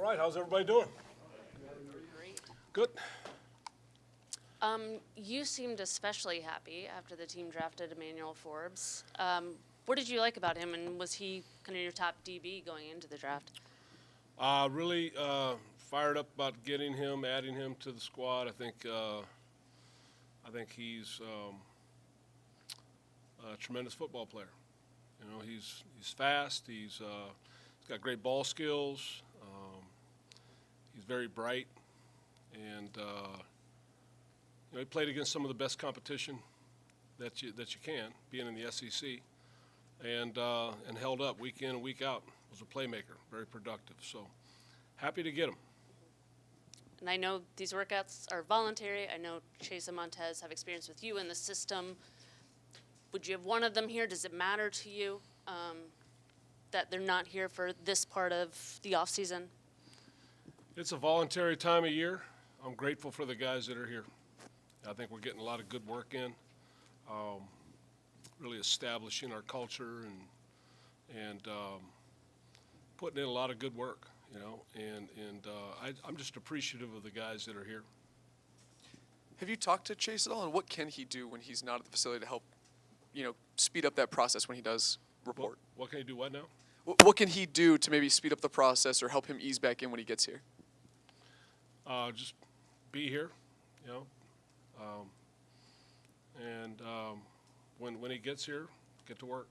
right, how's everybody doing? Great. Good. You seemed especially happy after the team drafted Emmanuel Forbes. What did you like about him, and was he kind of your top DB going into the draft? Really fired up about getting him, adding him to the squad. I think he's a tremendous football player. You know, he's fast. He's got great ball skills. He's very bright, and you know, he played against some of the best competition that you can, being in the SEC, and held up week in and week out. Was a playmaker, very productive. So happy to get him. And I know these workouts are voluntary. I know Chase and Montez have experience with you in the system. Would you have one of them here? Does it matter to you that they're not here for this part of the off season? It's a voluntary time of year. I'm grateful for the guys that are here. I think we're getting a lot of good work in, really establishing our culture and putting in a lot of good work, you know. I'm just appreciative of the guys that are here. Have you talked to Chase at all, and what can he do when he's not at the facility to help, you know, speed up that process when he does report? What can he do? What now? What can he do to maybe speed up the process or help him ease back in when he gets here? Just be here, you know. When he gets here, get to work.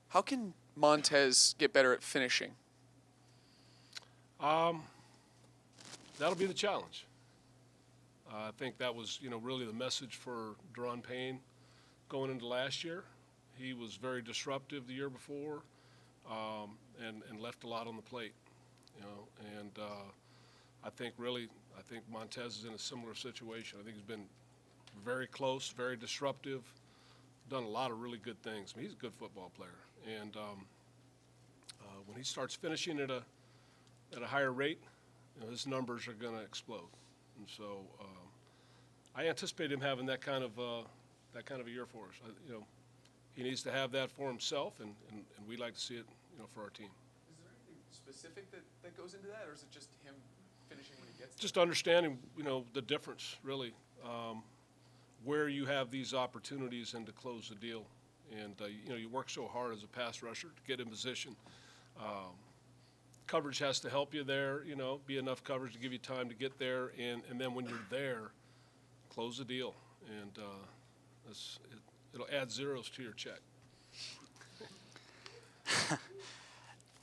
How can Montez get better at finishing? That'll be the challenge. I think that was, you know, really the message for Deron Payne going into last year. He was very disruptive the year before, and left a lot on the plate, you know. And I think Montez is in a similar situation. I think he's been very close, very disruptive, done a lot of really good things. I mean, he's a good football player, and when he starts finishing at a higher rate, you know, his numbers are going to explode. And so I anticipate him having that kind of a year for us. You know, he needs to have that for himself, and we like to see it, you know, for our team. Is there anything specific that goes into that, or is it just him finishing when he gets there? Just understanding, you know, the difference, really, where you have these opportunities and to close the deal. And, you know, you work so hard as a pass rusher to get in position. Coverage has to help you there, you know, be enough coverage to give you time to get there. And then when you're there, close the deal. And it'll add zeros to your check.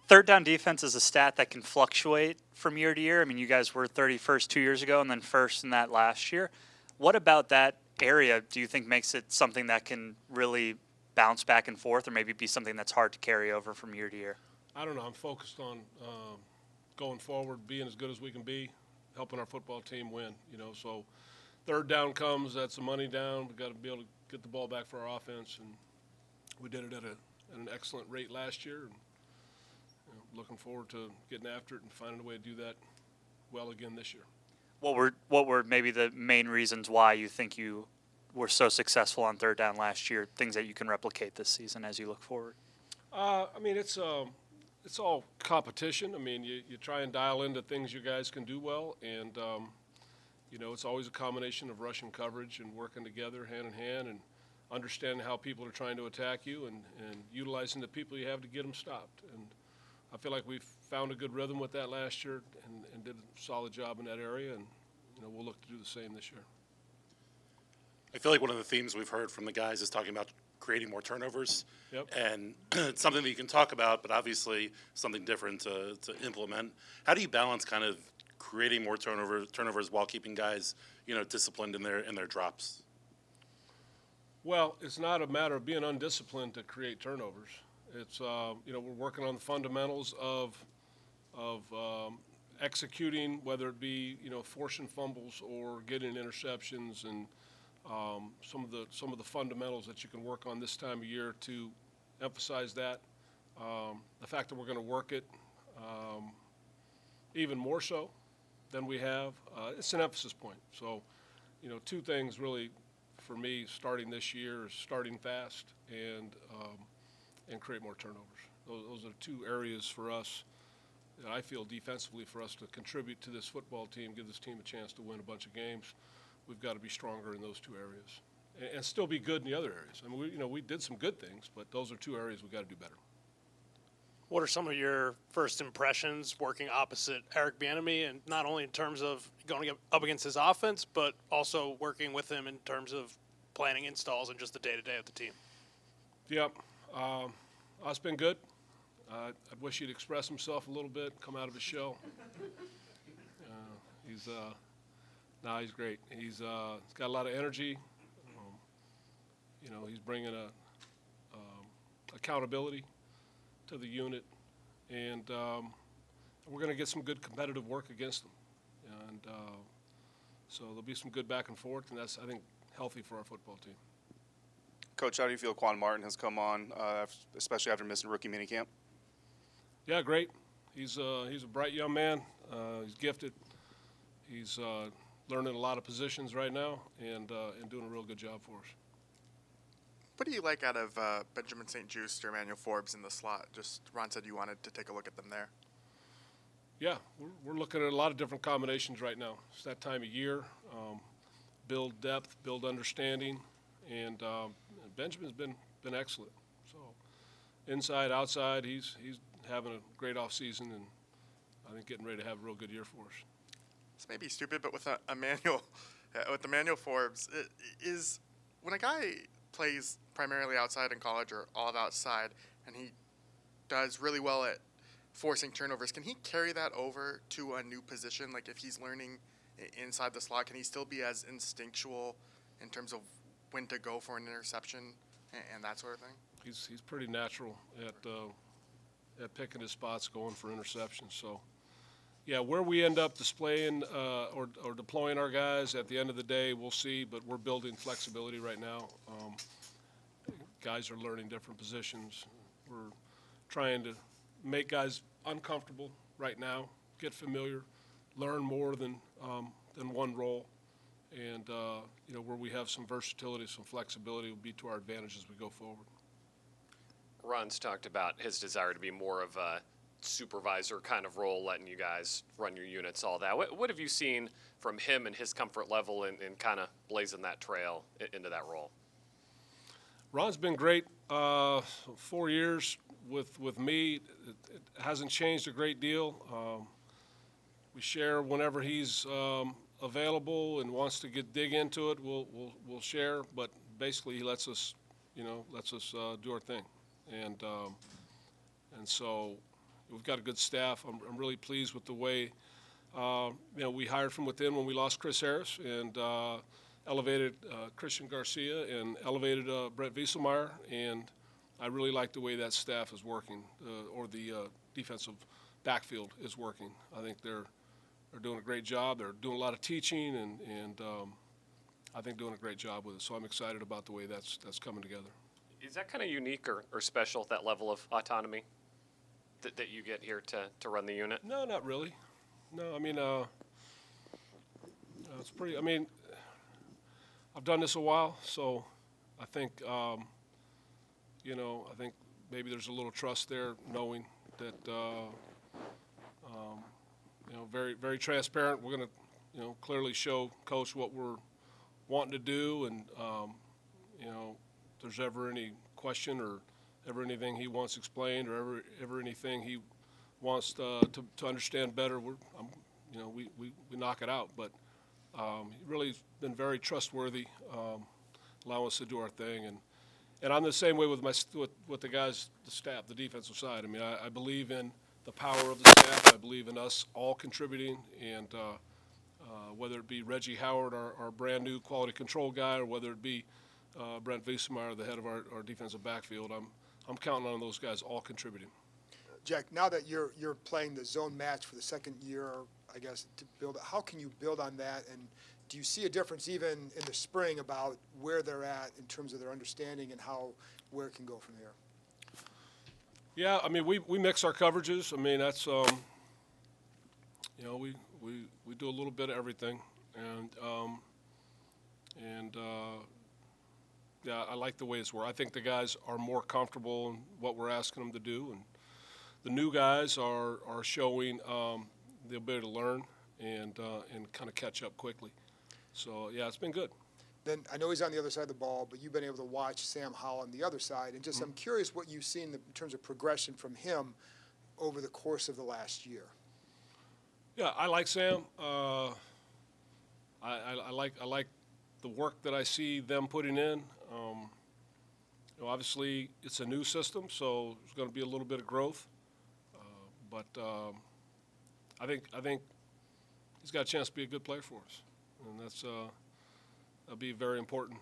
Third down defense is a stat that can fluctuate from year to year. I mean, you guys were 31st 2 years ago and then first in that last year. What about that area do you think makes it something that can really bounce back and forth, or maybe be something that's hard to carry over from year to year? I don't know. I'm focused on going forward, being as good as we can be, helping our football team win. You know, so third down comes, that's a money down. We've got to be able to get the ball back for our offense, and we did it at an excellent rate last year. And, you know, looking forward to getting after it and finding a way to do that well again this year. What were maybe the main reasons why you think you were so successful on third down last year, things that you can replicate this season as you look forward? I mean, it's all competition. I mean, you try and dial into things you guys can do well, and you know, it's always a combination of rushing coverage and working together hand in hand and understanding how people are trying to attack you and utilizing the people you have to get them stopped. And I feel like we've found a good rhythm with that last year and did a solid job in that area, and you know, we'll look to do the same this year. I feel like one of the themes we've heard from the guys is talking about creating more turnovers. Yep. And it's something that you can talk about, but obviously something different to implement. How do you balance kind of creating more turnovers while keeping guys, you know, disciplined in their drops? Well, it's not a matter of being undisciplined to create turnovers. It's you know, we're working on the fundamentals of executing, whether it be, you know, forcing fumbles or getting interceptions, and some of the fundamentals that you can work on this time of year to emphasize that. The fact that we're going to work it even more so than we have, it's an emphasis point. So, you know, two things really for me starting this year is starting fast and create more turnovers. Those are two areas for us that I feel defensively for us to contribute to this football team, give this team a chance to win a bunch of games, we've got to be stronger in those two areas and still be good in the other areas. I mean, we did some good things, but those are two areas we've got to do better. What are some of your first impressions working opposite Eric Bieniemy, and not only in terms of going up against his offense, but also working with him in terms of planning installs and just the day-to-day of the team? Yep. It's been good. I wish he'd express himself a little bit, come out of his shell. He's great. He's got a lot of energy. He's bringing accountability to the unit, and we're going to get some good competitive work against them. And so there'll be some good back and forth, and that's, I think, healthy for our football team. Coach, how do you feel Quan Martin has come on, especially after missing rookie minicamp? Yeah, great. He's a bright young man. He's gifted. He's learning a lot of positions right now and doing a real good job for us. What do you like out of Benjamin St. Juste or Emmanuel Forbes in the slot? Just Ron said you wanted to take a look at them there. Yeah, we're looking at a lot of different combinations right now. It's that time of year. Build depth, build understanding, and Benjamin's been excellent. So inside, outside, he's having a great off season, and I think getting ready to have a real good year for us. This may be stupid, but with Emmanuel Forbes, is when a guy plays primarily outside in college or all of outside, and he does really well at forcing turnovers, can he carry that over to a new position? Like if he's learning inside the slot, can he still be as instinctual in terms of when to go for an interception and that sort of thing? He's pretty natural at picking his spots, going for interceptions. So, yeah, where we end up displaying or deploying our guys at the end of the day, we'll see. But we're building flexibility right now. Guys are learning different positions. We're trying to make guys uncomfortable right now, get familiar, learn more than one role, and where we have some versatility, some flexibility, will be to our advantage as we go forward. Ron's talked about his desire to be more of a supervisor kind of role, letting you guys run your units, all that. What have you seen from him and his comfort level in kind of blazing that trail into that role? Ron's been great. 4 years with me. It hasn't changed a great deal. We share whenever he's available and wants to dig into it. We'll share, but basically he lets us do our thing, and so we've got a good staff. I'm really pleased with the way we hired from within when we lost Chris Harris and elevated Christian Garcia and elevated Brett Wieselmeyer, and I really like the way that staff is working, or the defensive backfield is working. I think they're doing a great job. They're doing a lot of teaching, and I think doing a great job with it. So I'm excited about the way that's coming together. Is that kind of unique or special, that level of autonomy that you get here to run the unit? No, not really. No, I mean, it's pretty. I mean, I've done this a while, so I think I think maybe there's a little trust there, knowing that very, very transparent. We're going to clearly show Coach what we're wanting to do, and if there's ever any question or ever anything he wants explained, or ever anything he wants to understand better, we knock it out. But he really has been very trustworthy, allowing us to do our thing, and I'm the same way with the guys, the staff, the defensive side. I mean, I believe in the power of the staff. I believe in us all contributing, and whether it be Reggie Howard, our brand new quality control guy, or whether it be Brent Wieselmeyer, the head of our defensive backfield, I'm counting on those guys all contributing. Jack, now that you're playing the zone match for the second year, I guess, to build, how can you build on that? And do you see a difference even in the spring about where they're at in terms of their understanding and where it can go from here? Yeah, I mean, we mix our coverages. I mean, that's we do a little bit of everything, and yeah, I like the way it's worked. I think the guys are more comfortable in what we're asking them to do, and the new guys are showing the ability to learn and kind of catch up quickly. So, yeah, it's been good. Then I know he's on the other side of the ball, but you've been able to watch Sam Howell on the other side, and just I'm curious what you've seen in terms of progression from him over the course of the last year. Yeah, I like Sam. I like the work that I see them putting in. You know, obviously, it's a new system, so there's going to be a little bit of growth. But I think he's got a chance to be a good player for us, and that'll be very important.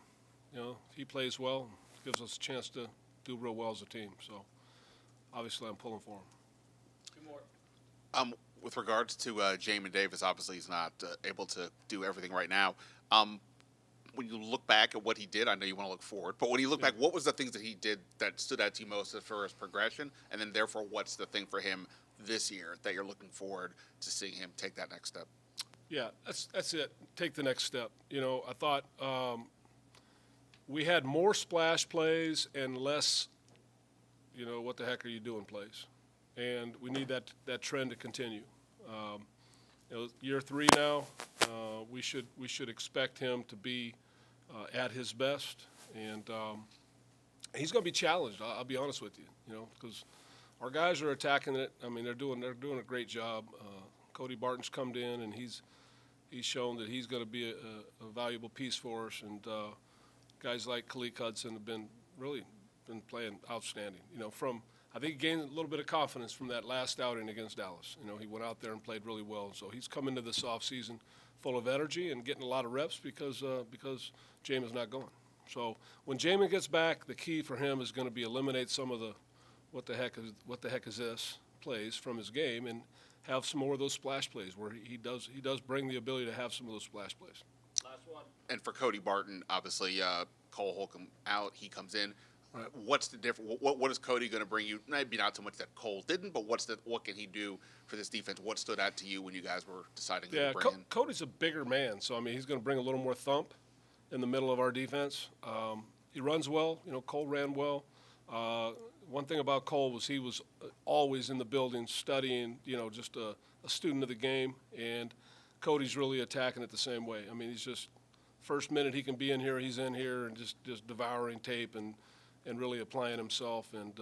You know, if he plays well, it gives us a chance to do real well as a team. So obviously, I'm pulling for him. With regards to Jamin Davis, obviously he's not able to do everything right now. When you look back at what he did, I know you want to look forward, but when you look back, what was the things that he did that stood out to you most as far as progression? And then therefore, what's the thing for him this year that you're looking forward to seeing him take that next step? Yeah, that's it. Take the next step. You know, I thought we had more splash plays and less, you know, what the heck are you doing plays. And we need that trend to continue. You know, year 3 now, we should expect him to be at his best, and he's going to be challenged. I'll be honest with you, you know, because our guys are attacking it. I mean, they're doing a great job. Cody Barton's come in, and he's shown that he's going to be a valuable piece for us. And guys like Khalid Hudson have been playing outstanding. You know, I think he gained a little bit of confidence from that last outing against Dallas. You know, he went out there and played really well. So he's come into this offseason full of energy and getting a lot of reps because Jamin's not going. So when Jamin gets back, the key for him is going to be eliminate some of the what the heck is this plays from his game and have some more of those splash plays where he does bring the ability to have some of those splash plays. Last one. And for Cody Barton, obviously Cole Holcomb out, he comes in. Right. What's the difference? What is Cody going to bring you? Maybe not so much that Cole didn't, but what can he do for this defense? What stood out to you when you guys were deciding who to bring in? Cody's a bigger man, so I mean he's going to bring a little more thump in the middle of our defense. He runs well. You know, Cole ran well. One thing about Cole was he was always in the building studying. You know, just a student of the game, and Cody's really attacking it the same way. I mean, he's just first minute he can be in here, he's in here and just devouring tape and really applying himself, and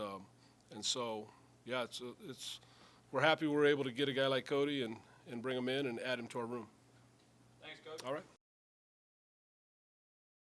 so yeah, it's we're happy we're able to get a guy like Cody and bring him in and add him to our room. Thanks, Coach. All right.